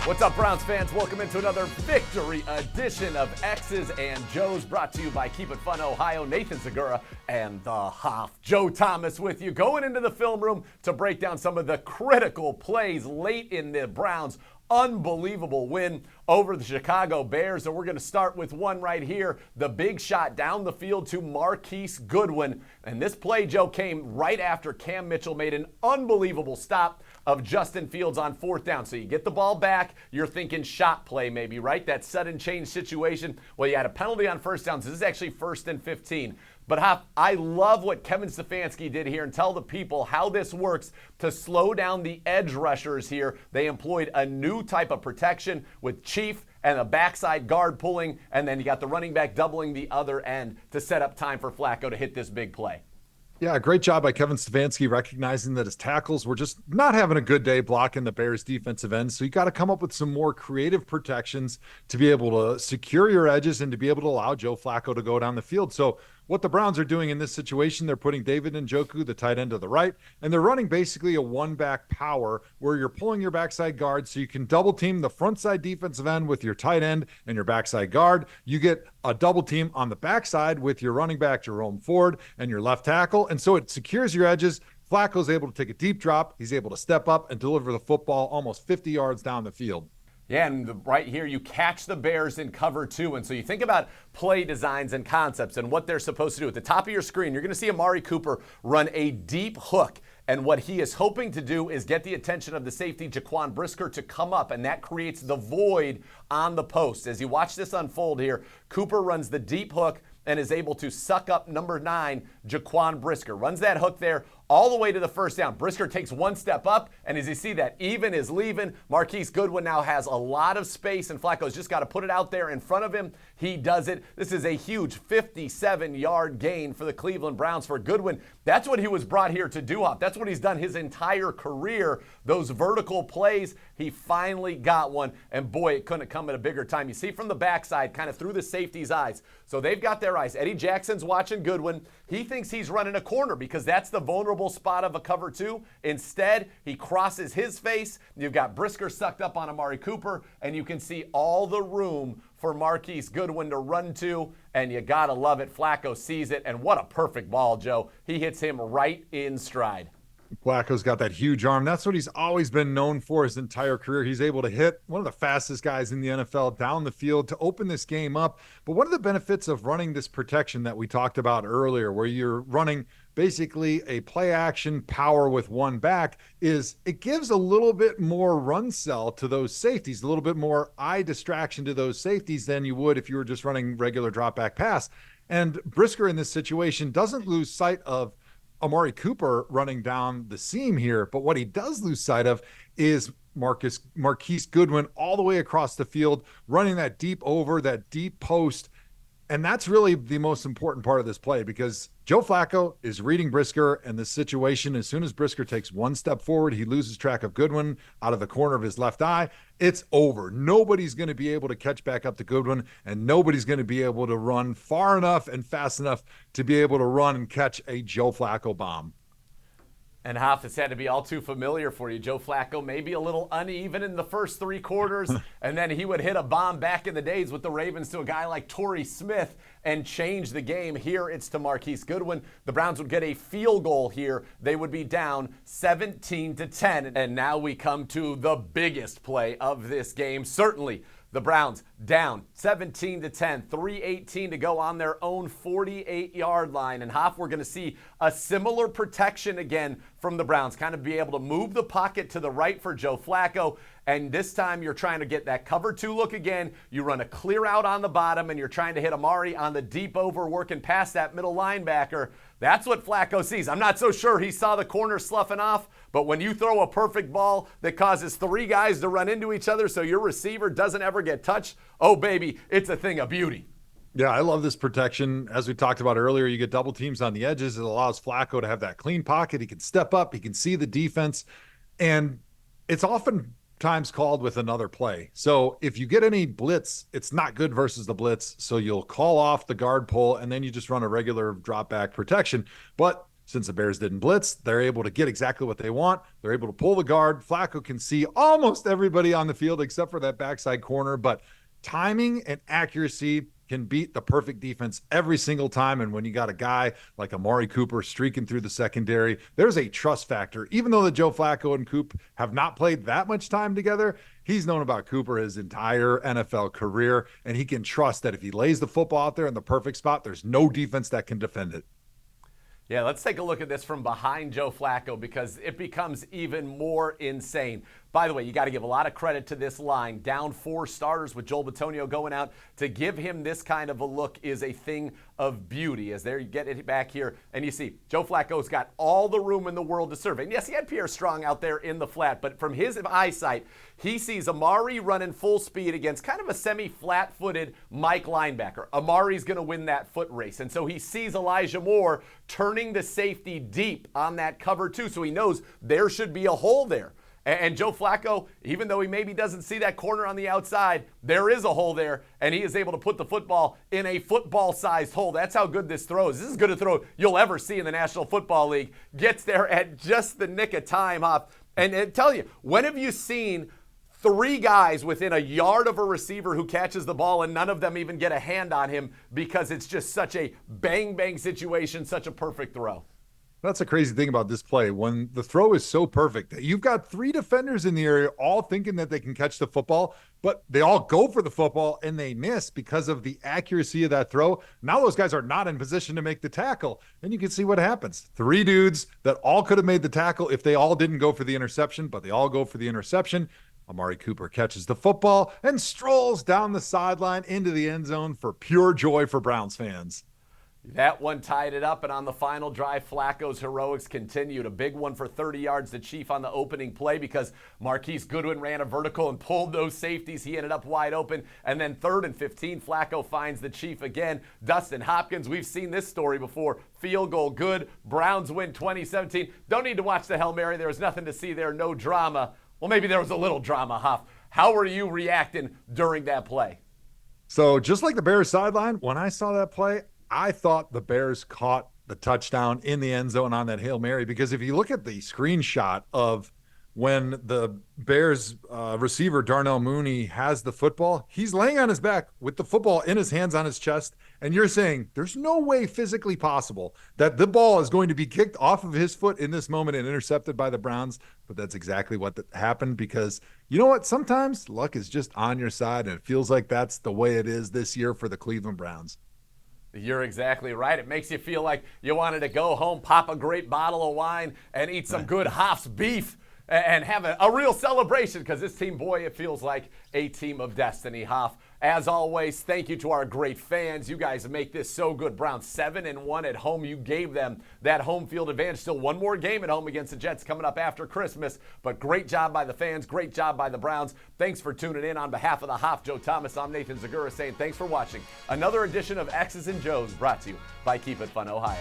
What's up, Browns fans? Welcome into another victory edition of X's and Joe's, brought to you by Keep It Fun Ohio. Nathan Zegura and the Hoff, Joe Thomas, with you, going into the film room to break down some of the critical plays late in the Browns' unbelievable win over the Chicago Bears. And we're going to start with one right here, the big shot down the field to Marquise Goodwin. And this play, Joe, came right after Cam Mitchell made an unbelievable stop of Justin Fields on fourth down. So you get the ball back, you're thinking shot play maybe, right? That sudden change situation. Well, you had a penalty on first down, so this is actually 1st and 15. But Hoff, I love what Kevin Stefanski did here, and tell the people how this works to slow down the edge rushers here. They employed a new type of protection with Chief and a backside guard pulling, and then you got the running back doubling the other end to set up time for Flacco to hit this big play. Yeah, great job by Kevin Stefanski recognizing that his tackles were just not having a good day blocking the Bears defensive end. So you got to come up with some more creative protections to be able to secure your edges and to be able to allow Joe Flacco to go down the field. So what the Browns are doing in this situation, they're putting David Njoku, the tight end, to the right, and they're running basically a one-back power where you're pulling your backside guard so you can double team the front side defensive end with your tight end and your backside guard. You get a double team on the backside with your running back, Jerome Ford, and your left tackle, and so it secures your edges. Flacco's able to take a deep drop. He's able to step up and deliver the football almost 50 yards down the field. Yeah, and right here, you catch the Bears in cover two. And so you think about play designs and concepts and what they're supposed to do. At the top of your screen, you're going to see Amari Cooper run a deep hook. And what he is hoping to do is get the attention of the safety, Jaquan Brisker, to come up, and that creates the void on the post. As you watch this unfold here, Cooper runs the deep hook and is able to suck up number 9, Jaquan Brisker. Runs that hook there all the way to the first down. Brisker takes one step up, and as you see that even is leaving, Marquise Goodwin now has a lot of space, and Flacco's just got to put it out there in front of him. He does it. This is a huge 57-yard gain for the Cleveland Browns for Goodwin. That's what he was brought here to do, Hoff. That's what he's done his entire career, those vertical plays. He finally got one, and boy, it couldn't come at a bigger time. You see from the backside, kind of through the safety's eyes. So they've got their eyes. Eddie Jackson's watching Goodwin. He thinks he's running a corner because that's the vulnerable spot of a cover two. Instead, he crosses his face. You've got Brisker sucked up on Amari Cooper, and you can see all the room for Marquise Goodwin to run to, and you gotta love it. Flacco sees it, and what a perfect ball, Joe. He hits him right in stride. Flacco's got that huge arm. That's what he's always been known for his entire career. He's able to hit one of the fastest guys in the NFL down the field to open this game up. But one of the benefits of running this protection that we talked about earlier, where you're running basically a play action power with one back, is it gives a little bit more run cell to those safeties, a little bit more eye distraction to those safeties than you would if you were just running regular drop back pass. And Brisker in this situation doesn't lose sight of Amari Cooper running down the seam here, but what he does lose sight of is Marquise Goodwin all the way across the field, running that deep over, that deep post. And that's really the most important part of this play, because Joe Flacco is reading Brisker and the situation. As soon as Brisker takes one step forward, he loses track of Goodwin out of the corner of his left eye. It's over. Nobody's going to be able to catch back up to Goodwin, and nobody's going to be able to run far enough and fast enough to be able to run and catch a Joe Flacco bomb. And Hoff, it's had to be all too familiar for you. Joe Flacco maybe a little uneven in the first 3 quarters, and then he would hit a bomb back in the days with the Ravens to a guy like Torrey Smith and change the game. Here it's to Marquise Goodwin. The Browns would get a field goal here. They would be down 17-10. And now we come to the biggest play of this game. Certainly the Browns down 17-10, 3:18 to go on their own 48-yard line. And Hoff, we're going to see a similar protection again from the Browns, kind of be able to move the pocket to the right for Joe Flacco. And this time you're trying to get that cover 2 look again. You run a clear out on the bottom, and you're trying to hit Amari on the deep over, working past that middle linebacker. That's what Flacco sees. I'm not so sure he saw the corner sloughing off, but when you throw a perfect ball that causes 3 guys to run into each other so your receiver doesn't ever get touched, oh, baby, it's a thing of beauty. Yeah, I love this protection. As we talked about earlier, you get double teams on the edges. It allows Flacco to have that clean pocket. He can step up. He can see the defense. And it's oftentimes called with another play. So if you get any blitz, it's not good versus the blitz. So you'll call off the guard pull, and then you just run a regular drop back protection. But Since the Bears didn't blitz, they're able to get exactly what they want. They're able to pull the guard. Flacco can see almost everybody on the field except for that backside corner, but timing and accuracy can beat the perfect defense every single time. And when you got a guy like Amari Cooper streaking through the secondary, there's a trust factor. Even though the Joe Flacco and Coop have not played that much time together, he's known about Cooper his entire NFL career, and he can trust that if he lays the football out there in the perfect spot, there's no defense that can defend it. Yeah, let's take a look at this from behind Joe Flacco because it becomes even more insane. By the way, you got to give a lot of credit to this line. Down 4 starters with Joel Bitonio going out. To give him this kind of a look is a thing of beauty. As there you get it back here, and you see Joe Flacco's got all the room in the world to serve. And yes, he had Pierre Strong out there in the flat, but from his eyesight, he sees Amari running full speed against kind of a semi-flat-footed Mike linebacker. Amari's going to win that foot race. And so he sees Elijah Moore turning the safety deep on that cover 2, so he knows there should be a hole there. And Joe Flacco, even though he maybe doesn't see that corner on the outside, there is a hole there, and he is able to put the football in a football-sized hole. That's how good this throw is. This is as good a throw you'll ever see in the National Football League. Gets there at just the nick of time, Hop. And I tell you, when have you seen 3 guys within a yard of a receiver who catches the ball and none of them even get a hand on him because it's just such a bang-bang situation, such a perfect throw? That's a crazy thing about this play. When the throw is so perfect, you've got 3 defenders in the area all thinking that they can catch the football, but they all go for the football and they miss because of the accuracy of that throw. Now those guys are not in position to make the tackle, and you can see what happens. 3 dudes that all could have made the tackle if they all didn't go for the interception, but they all go for the interception. Amari Cooper catches the football and strolls down the sideline into the end zone for pure joy for Browns fans. That one tied it up, and on the final drive, Flacco's heroics continued. A big one for 30 yards, the Chief on the opening play because Marquise Goodwin ran a vertical and pulled those safeties. He ended up wide open. And then 3rd and 15, Flacco finds the Chief again. Dustin Hopkins, we've seen this story before. Field goal good. Browns win 2017. Don't need to watch the Hail Mary. There was nothing to see there, no drama. Well, maybe there was a little drama, Hoff. How were you reacting during that play? So just like the Bears sideline, when I saw that play, I thought the Bears caught the touchdown in the end zone on that Hail Mary, because if you look at the screenshot of when the Bears receiver Darnell Mooney has the football, he's laying on his back with the football in his hands on his chest, and you're saying there's no way physically possible that the ball is going to be kicked off of his foot in this moment and intercepted by the Browns. But that's exactly what happened, because you know what? Sometimes luck is just on your side, and it feels like that's the way it is this year for the Cleveland Browns. You're exactly right. It makes you feel like you wanted to go home, pop a great bottle of wine, and eat some good Hoff's beef and have a real celebration, because this team, boy, it feels like a team of destiny, Hoff. As always, thank you to our great fans. You guys make this so good. Browns 7-1 at home. You gave them that home field advantage. Still one more game at home against the Jets coming up after Christmas. But great job by the fans. Great job by the Browns. Thanks for tuning in. On behalf of the Hoff, Joe Thomas, I'm Nathan Zegura saying thanks for watching another edition of X's and Joe's, brought to you by Keep It Fun Ohio.